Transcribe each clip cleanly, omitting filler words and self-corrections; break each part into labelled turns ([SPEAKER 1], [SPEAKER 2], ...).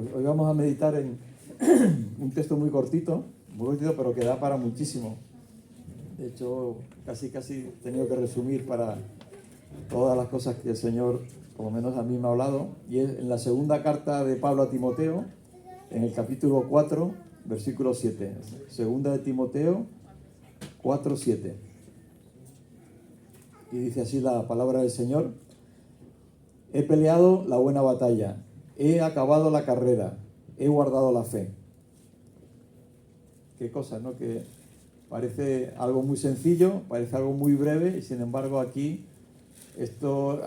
[SPEAKER 1] Pues hoy vamos a meditar en un texto muy cortito, pero que da para muchísimo. De hecho, casi he tenido que resumir para todas las cosas que el Señor, por lo menos a mí me ha hablado. Y es en la segunda carta de Pablo a Timoteo, en el capítulo 4, versículo 7. Segunda de Timoteo 4, 7. Y dice así la palabra del Señor: he peleado la buena batalla, he acabado la carrera, he guardado la fe. Qué cosa, ¿no? Que parece algo muy sencillo, parece algo muy breve, y sin embargo aquí esto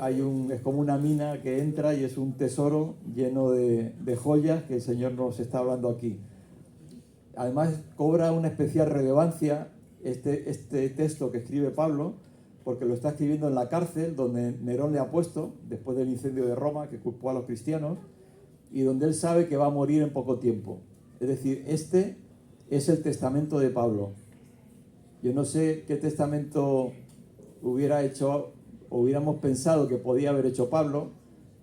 [SPEAKER 1] es como una mina que entra y es un tesoro lleno de joyas que el Señor nos está hablando aquí. Además cobra una especial relevancia este texto que escribe Pablo, porque lo está escribiendo en la cárcel donde Nerón le ha puesto después del incendio de Roma que culpó a los cristianos, y donde él sabe que va a morir en poco tiempo. Es decir, este es el testamento de Pablo. Yo no sé qué testamento hubiéramos pensado que podía haber hecho Pablo.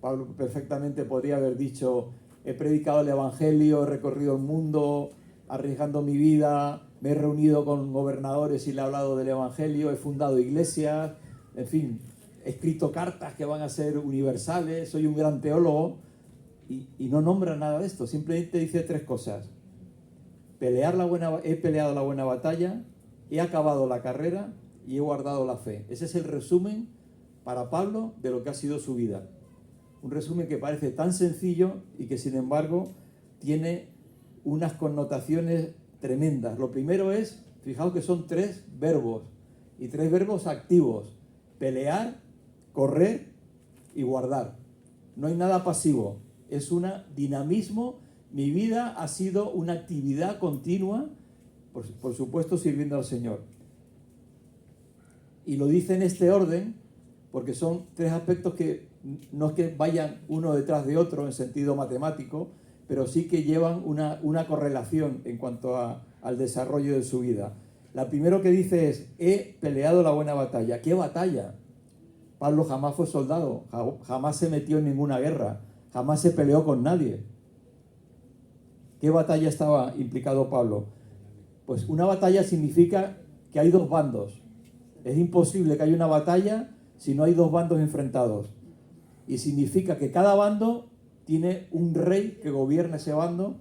[SPEAKER 1] Pablo perfectamente podría haber dicho: he predicado el evangelio, he recorrido el mundo arriesgando mi vida, me he reunido con gobernadores y le he hablado del evangelio, he fundado iglesias, en fin, he escrito cartas que van a ser universales, soy un gran teólogo. Y no nombra nada de esto, simplemente dice tres cosas: he peleado la buena batalla, he acabado la carrera y he guardado la fe. Ese es el resumen para Pablo de lo que ha sido su vida. Un resumen que parece tan sencillo y que sin embargo tiene unas connotaciones tremendas. Lo primero es, fijaos que son tres verbos, y tres verbos activos: pelear, correr y guardar. No hay nada pasivo, es un dinamismo. Mi vida ha sido una actividad continua, por supuesto sirviendo al Señor. Y lo dice en este orden porque son tres aspectos que no es que vayan uno detrás de otro en sentido matemático, pero sí que llevan una correlación en cuanto al desarrollo de su vida. La primero que dice es: he peleado la buena batalla. ¿Qué batalla? Pablo jamás fue soldado, jamás se metió en ninguna guerra, jamás se peleó con nadie. ¿Qué batalla estaba implicado Pablo? Pues una batalla significa que hay dos bandos. Es imposible que haya una batalla si no hay dos bandos enfrentados. Y significa que cada bando tiene un rey que gobierna ese bando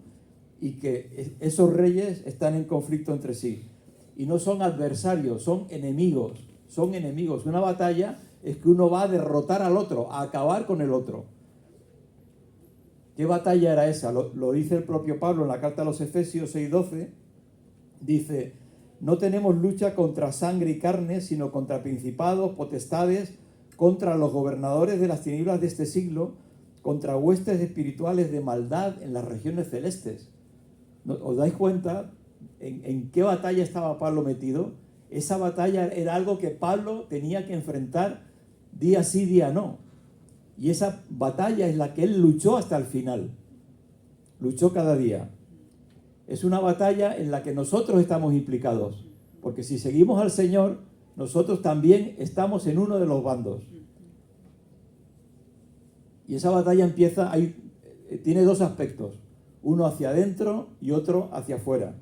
[SPEAKER 1] y que esos reyes están en conflicto entre sí. Y no son adversarios, son enemigos. Son enemigos. Una batalla es que uno va a derrotar al otro, a acabar con el otro. ¿Qué batalla era esa? Lo dice el propio Pablo en la carta a los Efesios 6:12. Dice: no tenemos lucha contra sangre y carne, sino contra principados, potestades, contra los gobernadores de las tinieblas de este siglo, contra huestes espirituales de maldad en las regiones celestes. ¿Os dais cuenta en qué batalla estaba Pablo metido? Esa batalla era algo que Pablo tenía que enfrentar día sí, día no. Y esa batalla es la que él luchó hasta el final. Luchó cada día. Es una batalla en la que nosotros estamos implicados, porque si seguimos al Señor, nosotros también estamos en uno de los bandos. Y esa batalla tiene dos aspectos: uno hacia adentro y otro hacia afuera.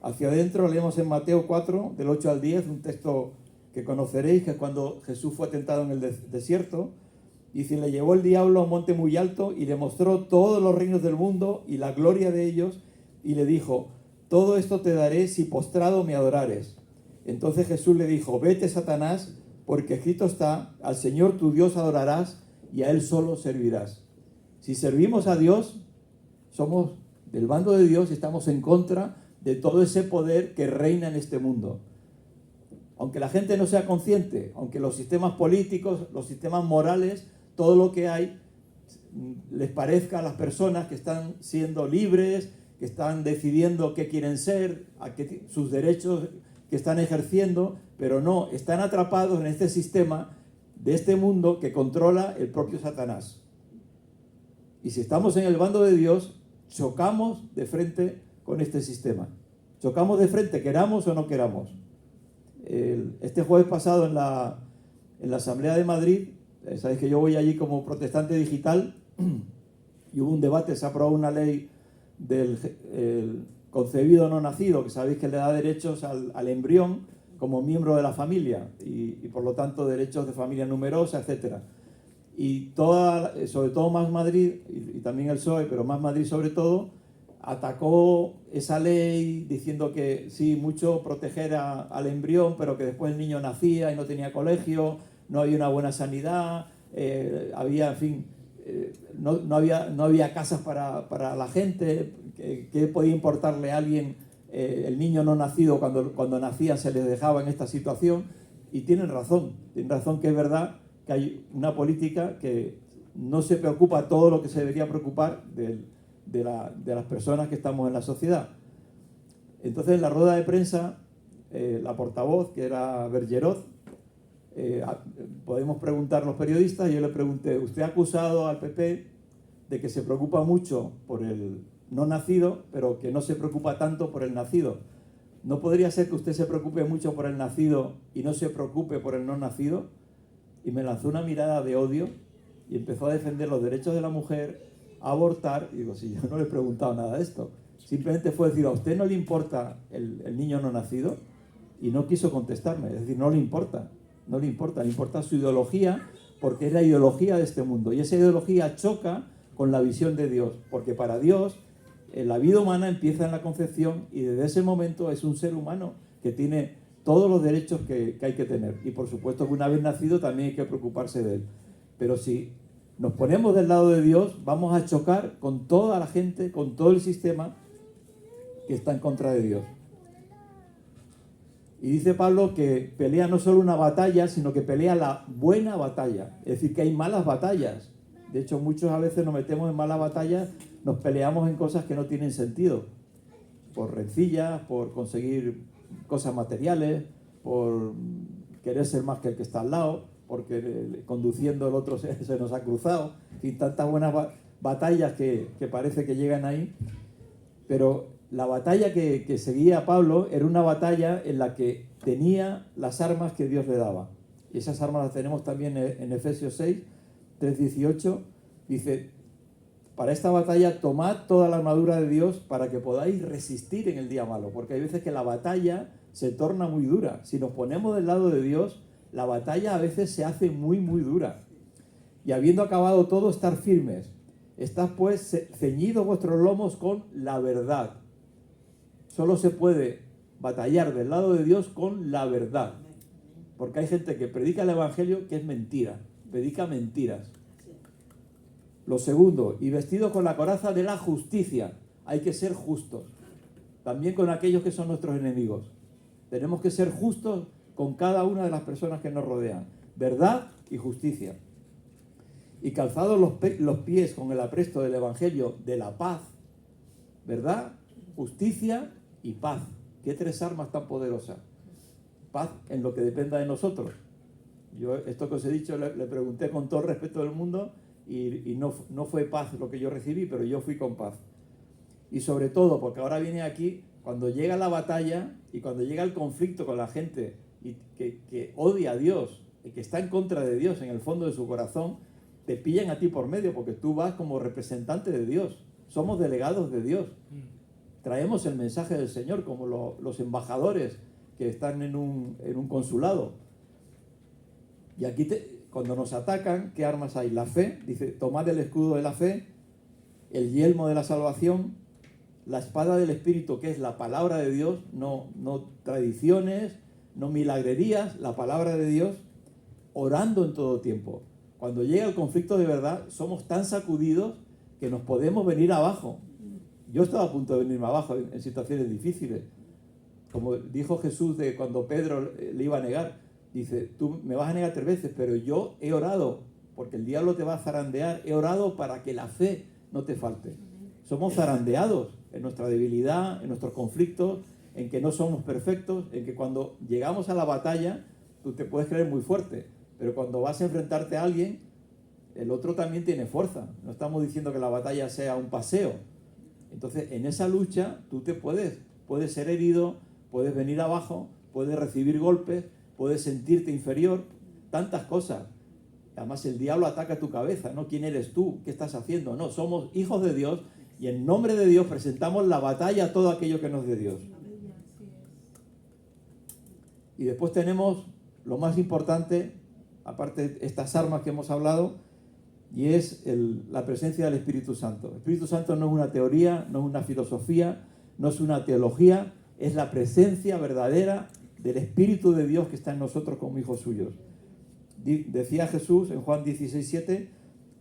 [SPEAKER 1] Hacia adentro leemos en Mateo 4, del 8 al 10, un texto que conoceréis, que es cuando Jesús fue tentado en el desierto. Dice: le llevó el diablo a un monte muy alto y le mostró todos los reinos del mundo y la gloria de ellos, y le dijo: todo esto te daré si postrado me adorares. Entonces Jesús le dijo: vete, Satanás, porque escrito está: al Señor tu Dios adorarás y a Él solo servirás. Si servimos a Dios, somos del bando de Dios y estamos en contra de todo ese poder que reina en este mundo. Aunque la gente no sea consciente, aunque los sistemas políticos, los sistemas morales, todo lo que hay, les parezca a las personas que están siendo libres, que están decidiendo qué quieren ser, sus derechos que están ejerciendo, pero no, están atrapados en este sistema de este mundo que controla el propio Satanás. Y si estamos en el bando de Dios, chocamos de frente con este sistema. Chocamos de frente, queramos o no queramos. Este jueves pasado en la Asamblea de Madrid, sabéis que yo voy allí como protestante digital, y hubo un debate, se aprobó una ley del el concebido no nacido, que sabéis que le da derechos al embrión como miembro de la familia y por lo tanto derechos de familia numerosa, etcétera. Y sobre todo Más Madrid y también el PSOE, pero Más Madrid sobre todo, atacó esa ley diciendo que sí, mucho proteger al embrión, pero que después el niño nacía y no tenía colegio, no había una buena sanidad, había, en fin, no había casas para la gente, que podía importarle a alguien el niño no nacido cuando nacía se les dejaba en esta situación. Y tienen razón que es verdad que hay una política que no se preocupa todo lo que se debería preocupar de las personas que estamos en la sociedad. Entonces, en la rueda de prensa, la portavoz, que era Bergeroz, podemos preguntar los periodistas, y yo le pregunté, ¿usted ha acusado al PP de que se preocupa mucho por el no nacido, pero que no se preocupa tanto por el nacido? ¿No podría ser que usted se preocupe mucho por el nacido y no se preocupe por el no nacido? Y me lanzó una mirada de odio y empezó a defender los derechos de la mujer, a abortar. Y digo, si yo no le he preguntado nada de esto, simplemente fue decir, ¿a usted no le importa el niño no nacido? Y no quiso contestarme, es decir, no le importa le importa su ideología, porque es la ideología de este mundo, y esa ideología choca con la visión de Dios, porque para Dios la vida humana empieza en la concepción y desde ese momento es un ser humano que tiene todos los derechos que hay que tener, y por supuesto que una vez nacido también hay que preocuparse de él. Pero si nos ponemos del lado de Dios, vamos a chocar con toda la gente, con todo el sistema que está en contra de Dios. Y dice Pablo que pelea no solo una batalla, sino que pelea la buena batalla. Es decir, que hay malas batallas. De hecho, muchos a veces nos metemos en malas batallas, nos peleamos en cosas que no tienen sentido. Por rencillas, por conseguir cosas materiales, por querer ser más que el que está al lado, porque conduciendo el otro se nos ha cruzado. Y tantas buenas batallas que parece que llegan ahí. Pero la batalla que seguía Pablo era una batalla en la que tenía las armas que Dios le daba. Y esas armas las tenemos también en Efesios 6, 3:18. Dice, para esta batalla tomad toda la armadura de Dios para que podáis resistir en el día malo. Porque hay veces que la batalla se torna muy dura. Si nos ponemos del lado de Dios, la batalla a veces se hace muy, muy dura. Y habiendo acabado todo, estar firmes. Estad pues ceñidos vuestros lomos con la verdad. Solo se puede batallar del lado de Dios con la verdad. Porque hay gente que predica el evangelio que es mentira. Predica mentiras. Lo segundo, y vestidos con la coraza de la justicia. Hay que ser justos. También con aquellos que son nuestros enemigos. Tenemos que ser justos con cada una de las personas que nos rodean. Verdad y justicia. Y calzados los pies con el apresto del evangelio de la paz. Verdad, justicia y paz. ¿Qué tres armas tan poderosas? Paz en lo que dependa de nosotros. Yo, esto que os he dicho, le pregunté con todo el respeto del mundo y no fue paz lo que yo recibí, pero yo fui con paz. Y sobre todo, porque ahora viene aquí, cuando llega la batalla y cuando llega el conflicto con la gente y que odia a Dios y que está en contra de Dios en el fondo de su corazón, te pillan a ti por medio, porque tú vas como representante de Dios. Somos delegados de Dios. Traemos el mensaje del Señor como los embajadores que están en un consulado. Y aquí cuando nos atacan, ¿qué armas hay? La fe, dice, tomad el escudo de la fe, el yelmo de la salvación, la espada del Espíritu, que es la palabra de Dios, no tradiciones, no milagrerías, la palabra de Dios, orando en todo tiempo. Cuando llega el conflicto de verdad, somos tan sacudidos que nos podemos venir abajo. Yo estaba a punto de venirme abajo en situaciones difíciles. Como dijo Jesús de cuando Pedro le iba a negar, dice, tú me vas a negar 3 veces, pero yo he orado, porque el diablo te va a zarandear, he orado para que la fe no te falte. Somos zarandeados en nuestra debilidad, en nuestros conflictos, en que no somos perfectos, en que cuando llegamos a la batalla, tú te puedes creer muy fuerte, pero cuando vas a enfrentarte a alguien, el otro también tiene fuerza. No estamos diciendo que la batalla sea un paseo. Entonces, en esa lucha, tú puedes ser herido, puedes venir abajo, puedes recibir golpes, puedes sentirte inferior, tantas cosas. Además, el diablo ataca tu cabeza, ¿no? ¿Quién eres tú? ¿Qué estás haciendo? No, somos hijos de Dios y en nombre de Dios presentamos la batalla a todo aquello que no es de Dios. Y después tenemos lo más importante, aparte de estas armas que hemos hablado, y es la presencia del Espíritu Santo. El Espíritu Santo no es una teoría, no es una filosofía, no es una teología, es la presencia verdadera del Espíritu de Dios que está en nosotros como hijos suyos. Decía Jesús en Juan 16:7,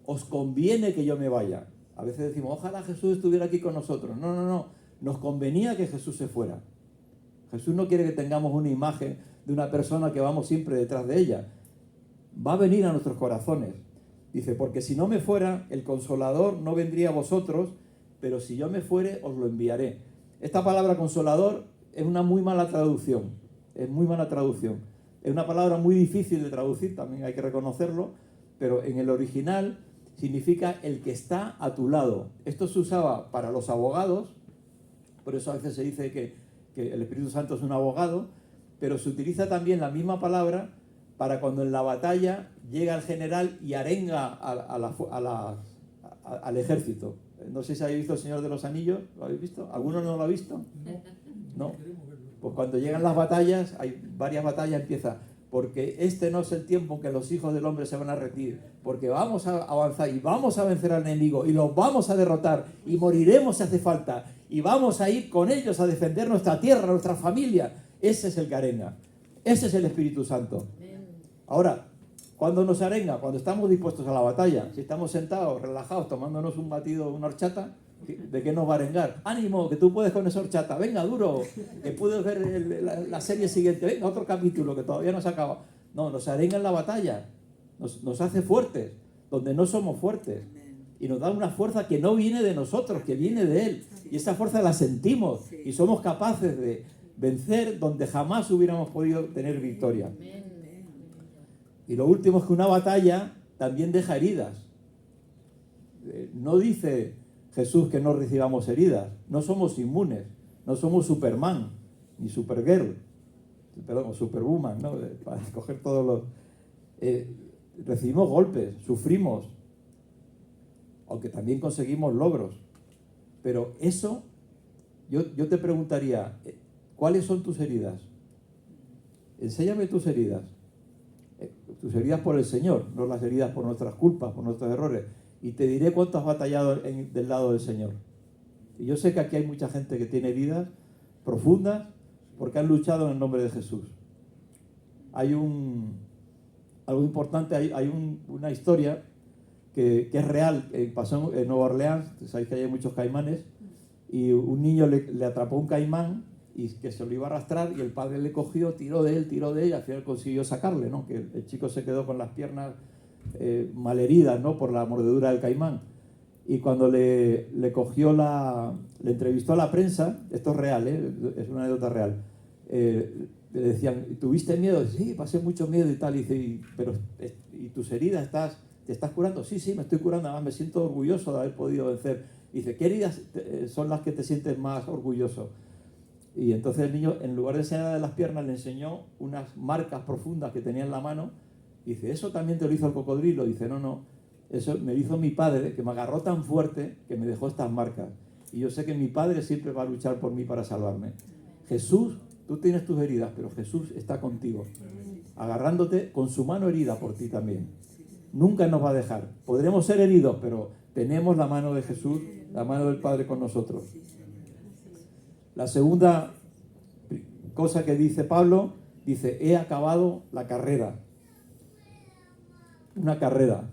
[SPEAKER 1] os conviene que yo me vaya. A veces decimos, ojalá Jesús estuviera aquí con nosotros. No, no, no, nos convenía que Jesús se fuera. Jesús no quiere que tengamos una imagen de una persona que vamos siempre detrás de ella. Va a venir a nuestros corazones. Dice, porque si no me fuera, el Consolador no vendría a vosotros, pero si yo me fuere, os lo enviaré. Esta palabra Consolador es una muy mala traducción. Es muy mala traducción. Es una palabra muy difícil de traducir, también hay que reconocerlo, pero en el original significa el que está a tu lado. Esto se usaba para los abogados, por eso a veces se dice que el Espíritu Santo es un abogado, pero se utiliza también la misma palabra para cuando en la batalla llega el general y arenga al ejército. No sé si habéis visto El Señor de los Anillos, ¿lo habéis visto? ¿Alguno no lo ha visto? No. Pues cuando llegan las batallas, hay varias batallas, empieza, porque este no es el tiempo en que los hijos del hombre se van a rendir, porque vamos a avanzar y vamos a vencer al enemigo y los vamos a derrotar y moriremos si hace falta y vamos a ir con ellos a defender nuestra tierra, nuestra familia. Ese es el que arenga, ese es el Espíritu Santo. Ahora, ¿cuándo nos arenga? Cuando estamos dispuestos a la batalla. Si estamos sentados, relajados, tomándonos un batido, una horchata, ¿de qué nos va a arengar? ¡Ánimo, que tú puedes con esa horchata! ¡Venga, duro! Que puedes ver la serie siguiente. ¡Venga, otro capítulo que todavía no se acaba! No, nos arenga en la batalla. Nos hace fuertes, donde no somos fuertes. Y nos da una fuerza que no viene de nosotros, que viene de Él. Y esa fuerza la sentimos y somos capaces de vencer donde jamás hubiéramos podido tener victoria. Y lo último es que una batalla también deja heridas. No dice Jesús que no recibamos heridas. No somos inmunes. No somos Superman, ni Supergirl, o Superwoman, ¿no? Para escoger todos los... recibimos golpes, sufrimos, aunque también conseguimos logros. Pero eso, yo te preguntaría, ¿cuáles son tus heridas? Enséñame tus heridas. Tus heridas por el Señor, no las heridas por nuestras culpas, por nuestros errores. Y te diré cuánto has batallado del lado del Señor. Y yo sé que aquí hay mucha gente que tiene heridas profundas porque han luchado en el nombre de Jesús. Hay algo importante, hay una historia que es real, pasó en Nueva Orleans. Sabéis que hay muchos caimanes, y un niño le atrapó un caimán y que se lo iba a arrastrar, y el padre le cogió, tiró de él, y al final consiguió sacarle, ¿no? Que el chico se quedó con las piernas malheridas, ¿no? Por la mordedura del caimán. Y cuando le entrevistó a la prensa, esto es real, es una anécdota real, le decían, ¿tuviste miedo? Sí, pasé mucho miedo y tal. Y dice, pero ¿y tus heridas te estás curando? Sí, me estoy curando, además me siento orgulloso de haber podido vencer. Y dice, ¿qué heridas son las que te sientes más orgulloso? Y entonces el niño, en lugar de enseñarle de las piernas, le enseñó unas marcas profundas que tenía en la mano. Y dice, ¿eso también te lo hizo el cocodrilo? Y dice, no, eso me lo hizo mi padre, que me agarró tan fuerte que me dejó estas marcas. Y yo sé que mi padre siempre va a luchar por mí para salvarme. Jesús, tú tienes tus heridas, pero Jesús está contigo, agarrándote con su mano herida por ti también. Nunca nos va a dejar. Podremos ser heridos, pero tenemos la mano de Jesús, la mano del Padre con nosotros. La segunda cosa que dice Pablo, dice, he acabado la carrera. Una carrera.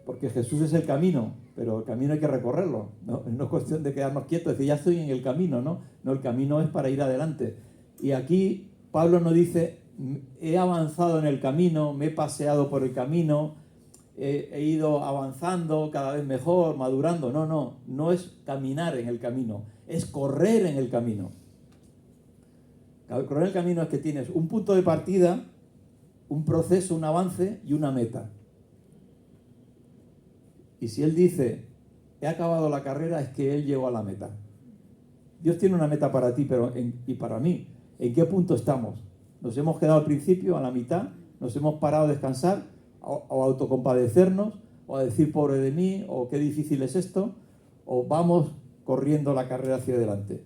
[SPEAKER 1] Porque Jesús es el camino, pero el camino hay que recorrerlo. No es cuestión de quedarnos quietos, decir, ya estoy en el camino, ¿no? No, el camino es para ir adelante. Y aquí Pablo no dice, he avanzado en el camino, me he paseado por el camino, he ido avanzando cada vez mejor, madurando. No es caminar en el camino, es correr en el camino. Correr en el camino es que tienes un punto de partida, un proceso, un avance y una meta. Y si él dice, he acabado la carrera, es que él llegó a la meta. Dios tiene una meta para ti y para mí. ¿En qué punto estamos? ¿Nos hemos quedado al principio, a la mitad? ¿Nos hemos parado a descansar? o autocompadecernos, o a decir pobre de mí, o qué difícil es esto, o vamos corriendo la carrera hacia adelante.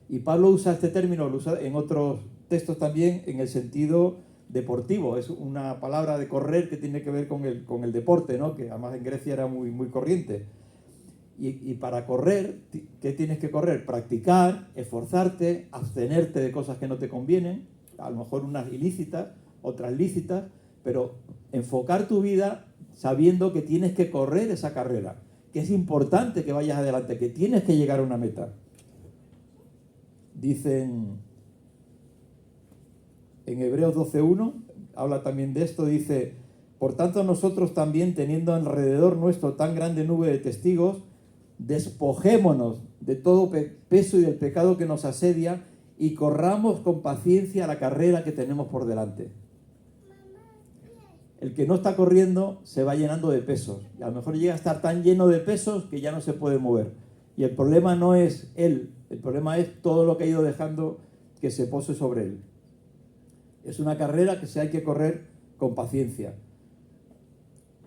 [SPEAKER 1] Y Pablo usa este término, lo usa en otros textos también en el sentido deportivo. Es una palabra de correr que tiene que ver con el deporte, ¿no? Que además en Grecia era muy, muy corriente. Y para correr, ¿qué tienes que correr? Practicar, esforzarte, abstenerte de cosas que no te convienen, a lo mejor unas ilícitas, otras lícitas, pero enfocar tu vida sabiendo que tienes que correr esa carrera, que es importante que vayas adelante, que tienes que llegar a una meta. Dicen en Hebreos 12:1, habla también de esto, dice: por tanto nosotros también, teniendo alrededor nuestro tan grande nube de testigos, despojémonos de todo peso y del pecado que nos asedia y corramos con paciencia la carrera que tenemos por delante. El que no está corriendo se va llenando de pesos. Y a lo mejor llega a estar tan lleno de pesos que ya no se puede mover. Y el problema no es él, el problema es todo lo que ha ido dejando que se pose sobre él. Es una carrera que se hay que correr con paciencia.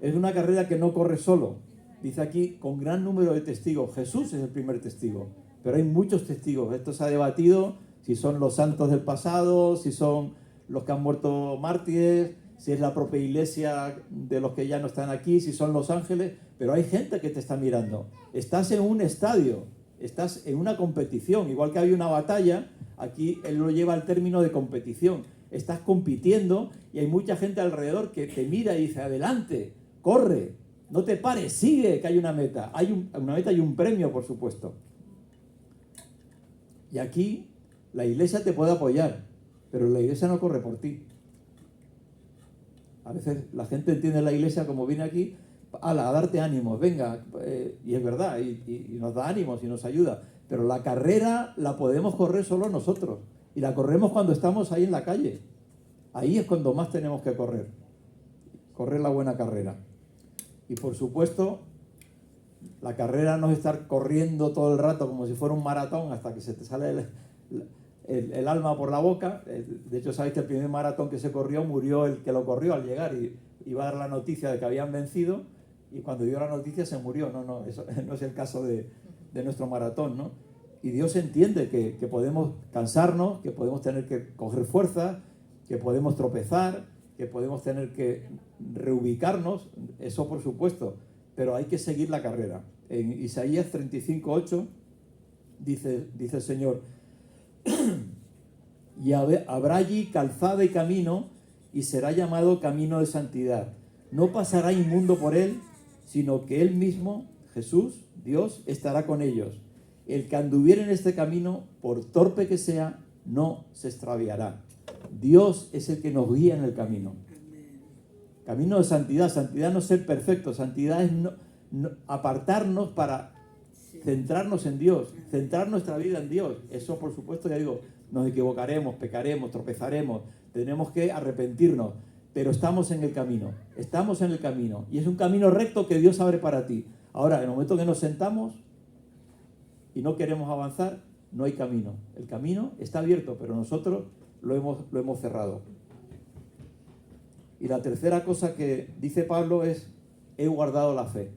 [SPEAKER 1] Es una carrera que no corre solo. Dice aquí, con gran número de testigos. Jesús es el primer testigo, pero hay muchos testigos. Esto se ha debatido si son los santos del pasado, si son los que han muerto mártires, si es la propia iglesia de los que ya no están aquí, si son los ángeles, pero hay gente que te está mirando. Estás en un estadio, estás en una competición, igual que había una batalla, aquí él lo lleva al término de competición. Estás compitiendo y hay mucha gente alrededor que te mira y dice, adelante, corre, no te pares, sigue, que hay una meta. Hay una meta y un premio, por supuesto. Y aquí la iglesia te puede apoyar, pero la iglesia no corre por ti. A veces la gente entiende la iglesia como viene aquí, a darte ánimos, venga, y es verdad, y nos da ánimos y nos ayuda, pero la carrera la podemos correr solo nosotros, y la corremos cuando estamos ahí en la calle. Ahí es cuando más tenemos que correr la buena carrera. Y por supuesto, la carrera no es estar corriendo todo el rato como si fuera un maratón hasta que se te sale el alma por la boca. De hecho, sabéis que el primer maratón que se corrió, murió el que lo corrió al llegar y iba a dar la noticia de que habían vencido, y cuando dio la noticia se murió. No, eso no es el caso de nuestro maratón, ¿no? Y Dios entiende que podemos cansarnos, que podemos tener que coger fuerza, que podemos tropezar, que podemos tener que reubicarnos, eso por supuesto, pero hay que seguir la carrera. En Isaías 35:8 dice el Señor: y habrá allí calzada y camino, y será llamado camino de santidad. No pasará inmundo por él, sino que él mismo, Jesús, Dios, estará con ellos. El que anduviere en este camino, por torpe que sea, no se extraviará. Dios es el que nos guía en el camino. Camino de santidad. Santidad no es ser perfecto. Santidad es apartarnos para centrarnos en Dios, centrar nuestra vida en Dios. Eso, por supuesto, ya digo, nos equivocaremos, pecaremos, tropezaremos, tenemos que arrepentirnos, pero estamos en el camino, y es un camino recto que Dios abre para ti. Ahora, en el momento que nos sentamos y no queremos avanzar, no hay camino. El camino está abierto, pero nosotros lo hemos cerrado. Y la tercera cosa que dice Pablo es: he guardado la fe.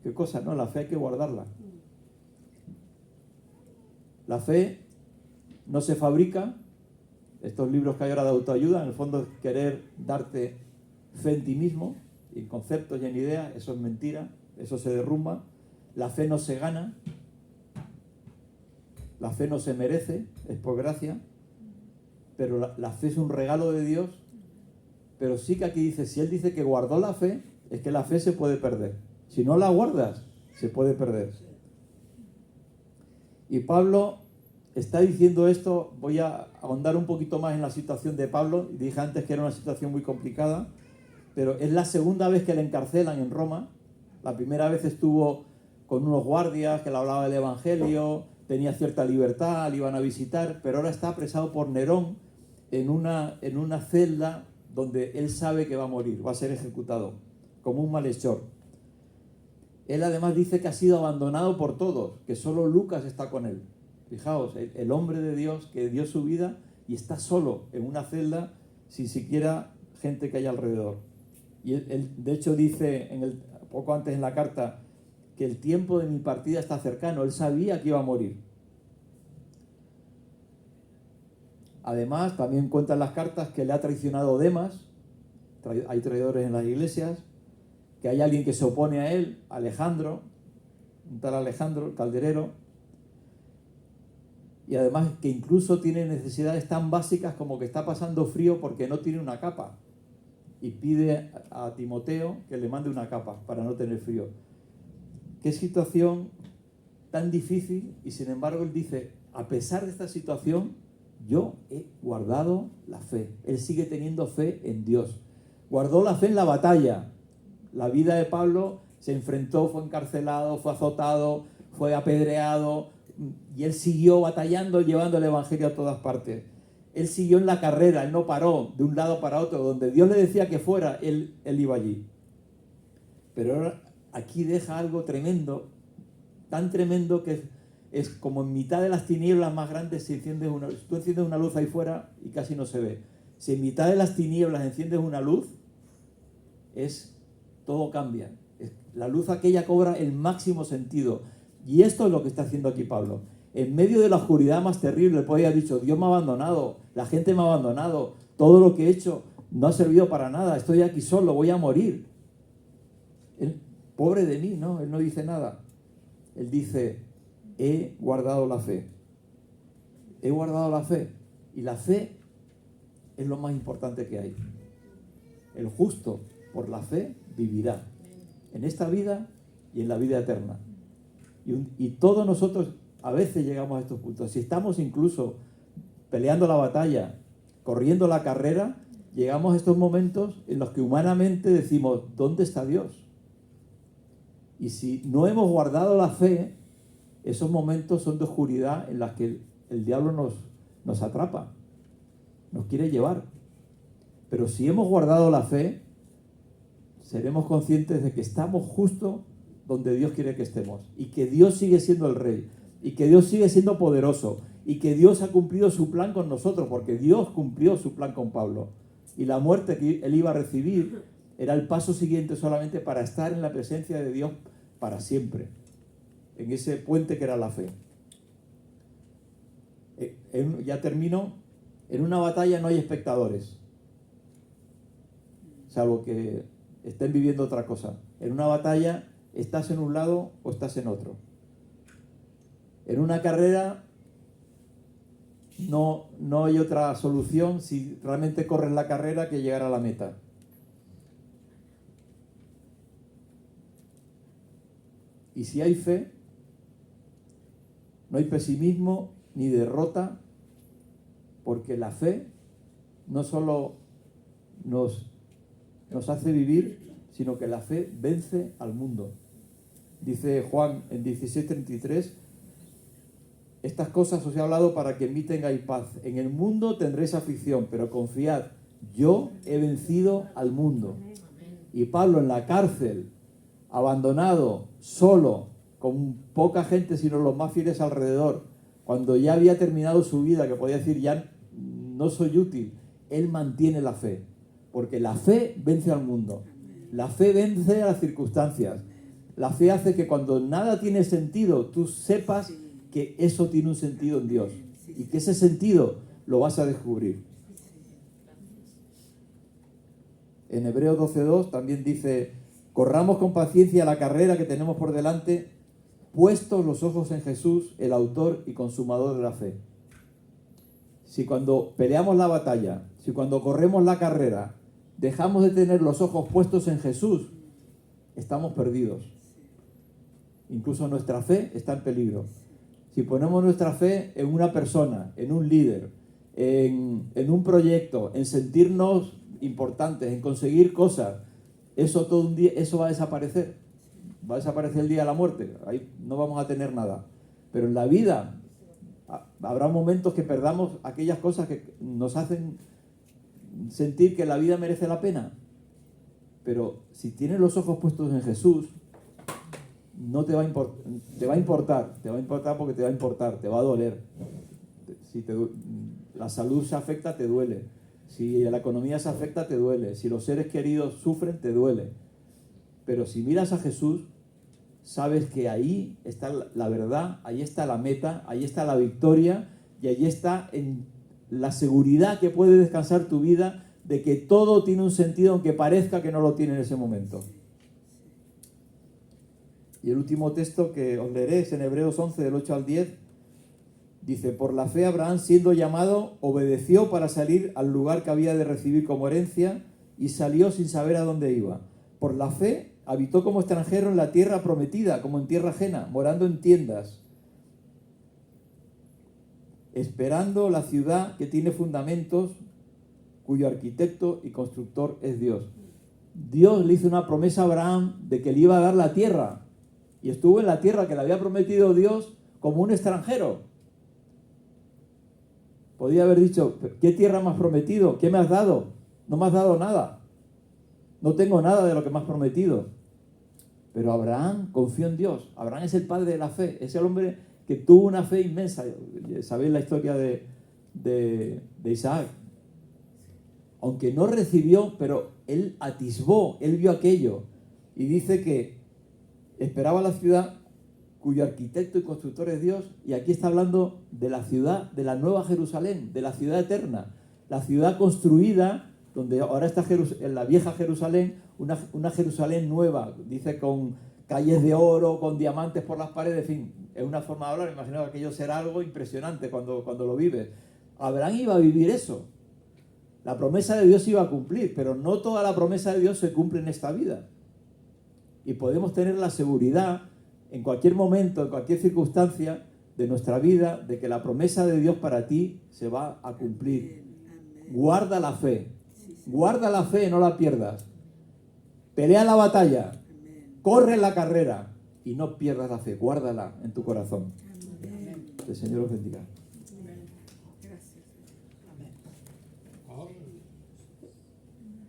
[SPEAKER 1] ¿Qué cosa? No, la fe hay que guardarla. La fe no se fabrica. Estos libros que hay ahora de autoayuda, en el fondo es querer darte fe en ti mismo, en conceptos y en ideas. Eso es mentira, eso se derrumba. La fe no se gana, la fe no se merece, es por gracia, pero la fe es un regalo de Dios. Pero sí que aquí dice, si él dice que guardó la fe, es que la fe se puede perder. Si no la guardas, se puede perder. Y Pablo está diciendo esto. Voy a ahondar un poquito más en la situación de Pablo. Dije antes que era una situación muy complicada, pero es la segunda vez que le encarcelan en Roma. La primera vez estuvo con unos guardias que le hablaba del Evangelio, tenía cierta libertad, le iban a visitar, pero ahora está apresado por Nerón en una celda donde él sabe que va a morir, va a ser ejecutado, como un malhechor. Él además dice que ha sido abandonado por todos, que solo Lucas está con él. Fijaos, el hombre de Dios que dio su vida y está solo en una celda sin siquiera gente que hay alrededor. Y él, de hecho, dice poco antes en la carta que el tiempo de mi partida está cercano. Él sabía que iba a morir. Además, también cuentan las cartas que le ha traicionado Demas. Hay traidores en las iglesias. Que hay alguien que se opone a él, Alejandro, un tal Alejandro, el calderero. Y además que incluso tiene necesidades tan básicas como que está pasando frío porque no tiene una capa. Y pide a Timoteo que le mande una capa para no tener frío. Qué situación tan difícil, y sin embargo él dice, a pesar de esta situación, yo he guardado la fe. Él sigue teniendo fe en Dios. Guardó la fe en la batalla. La vida de Pablo se enfrentó, fue encarcelado, fue azotado, fue apedreado, y él siguió batallando, llevando el evangelio a todas partes. Él siguió en la carrera, él no paró de un lado para otro. Donde Dios le decía que fuera, él iba allí. Pero ahora aquí deja algo tremendo, tan tremendo que es como en mitad de las tinieblas más grandes se enciende una luz. Tú enciendes una luz ahí fuera y casi no se ve. Si en mitad de las tinieblas enciendes una luz, todo cambia. La luz aquella cobra el máximo sentido. Y esto es lo que está haciendo aquí Pablo. En medio de la oscuridad más terrible, podría haber dicho, Dios me ha abandonado, la gente me ha abandonado, todo lo que he hecho no ha servido para nada, estoy aquí solo, voy a morir. Pobre de mí, ¿no? Él no dice nada. Él dice, he guardado la fe. He guardado la fe. Y la fe es lo más importante que hay. El justo por la fe vivirá. En esta vida y en la vida eterna. Y todos nosotros a veces llegamos a estos puntos. Si estamos incluso peleando la batalla, corriendo la carrera, llegamos a estos momentos en los que humanamente decimos, ¿dónde está Dios? Y si no hemos guardado la fe, esos momentos son de oscuridad en las que el diablo nos atrapa, nos quiere llevar. Pero si hemos guardado la fe, seremos conscientes de que estamos justo donde Dios quiere que estemos, y que Dios sigue siendo el Rey, y que Dios sigue siendo poderoso, y que Dios ha cumplido su plan con nosotros, porque Dios cumplió su plan con Pablo. Y la muerte que él iba a recibir era el paso siguiente solamente para estar en la presencia de Dios para siempre, en ese puente que era la fe. Ya termino. En una batalla no hay espectadores, salvo que estén viviendo otra cosa. En una batalla estás en un lado o estás en otro. En una carrera no hay otra solución si realmente corres la carrera que llegar a la meta. Y si hay fe, no hay pesimismo ni derrota, porque la fe no solo nos hace vivir, sino que la fe vence al mundo. Dice Juan en 16:33, estas cosas os he hablado para que en mí tengáis paz. En el mundo tendréis aflicción, pero confiad, yo he vencido al mundo. Y Pablo en la cárcel, abandonado, solo, con poca gente sino los más fieles alrededor, cuando ya había terminado su vida, que podía decir ya no soy útil, él mantiene la fe, porque la fe vence al mundo, la fe vence a las circunstancias, la fe hace que cuando nada tiene sentido, tú sepas que eso tiene un sentido en Dios, y que ese sentido lo vas a descubrir. En Hebreos 12:2 también dice, corramos con paciencia la carrera que tenemos por delante, puestos los ojos en Jesús, el autor y consumador de la fe. Si cuando peleamos la batalla, si cuando corremos la carrera, dejamos de tener los ojos puestos en Jesús, estamos perdidos. Incluso nuestra fe está en peligro. Si ponemos nuestra fe en una persona, en un líder, en un proyecto, en sentirnos importantes, en conseguir cosas, eso todo un día, eso va a desaparecer. Va a desaparecer el día de la muerte. Ahí no vamos a tener nada. Pero en la vida habrá momentos que perdamos aquellas cosas que nos hacen sentir que la vida merece la pena. Pero si tienes los ojos puestos en Jesús, no te va a importar, te va a importar porque te va a importar, te va a doler. Si la salud se afecta, te duele. Si la economía se afecta, te duele. Si los seres queridos sufren, te duele. Pero si miras a Jesús, sabes que ahí está la verdad, ahí está la meta, ahí está la victoria y ahí está en la seguridad que puede descansar tu vida de que todo tiene un sentido aunque parezca que no lo tiene en ese momento. Y el último texto que os leeré es en Hebreos 11, del 8 al 10. Dice, por la fe Abraham, siendo llamado, obedeció para salir al lugar que había de recibir como herencia y salió sin saber a dónde iba. Por la fe habitó como extranjero en la tierra prometida, como en tierra ajena, morando en tiendas, esperando la ciudad que tiene fundamentos, cuyo arquitecto y constructor es Dios. Dios le hizo una promesa a Abraham de que le iba a dar la tierra, y estuvo en la tierra que le había prometido Dios como un extranjero. Podía haber dicho, ¿qué tierra me has prometido? ¿Qué me has dado? No me has dado nada. No tengo nada de lo que me has prometido. Pero Abraham confió en Dios. Abraham es el padre de la fe. Es el hombre que tuvo una fe inmensa. Sabéis la historia de Isaac. Aunque no recibió, pero él atisbó, él vio aquello. Y dice que esperaba la ciudad cuyo arquitecto y constructor es Dios, y aquí está hablando de la ciudad, de la nueva Jerusalén, de la ciudad eterna, la ciudad construida, donde ahora está en la vieja Jerusalén, una Jerusalén nueva, dice con calles de oro, con diamantes por las paredes, en fin, es una forma de hablar, me imagino que aquello será algo impresionante cuando lo vives. Abraham iba a vivir eso, la promesa de Dios iba a cumplir, pero no toda la promesa de Dios se cumple en esta vida, y podemos tener la seguridad en cualquier momento, en cualquier circunstancia de nuestra vida, de que la promesa de Dios para ti se va a cumplir. Guarda la fe, no la pierdas. Pelea la batalla, corre la carrera y no pierdas la fe, guárdala en tu corazón. Que el Señor os bendiga.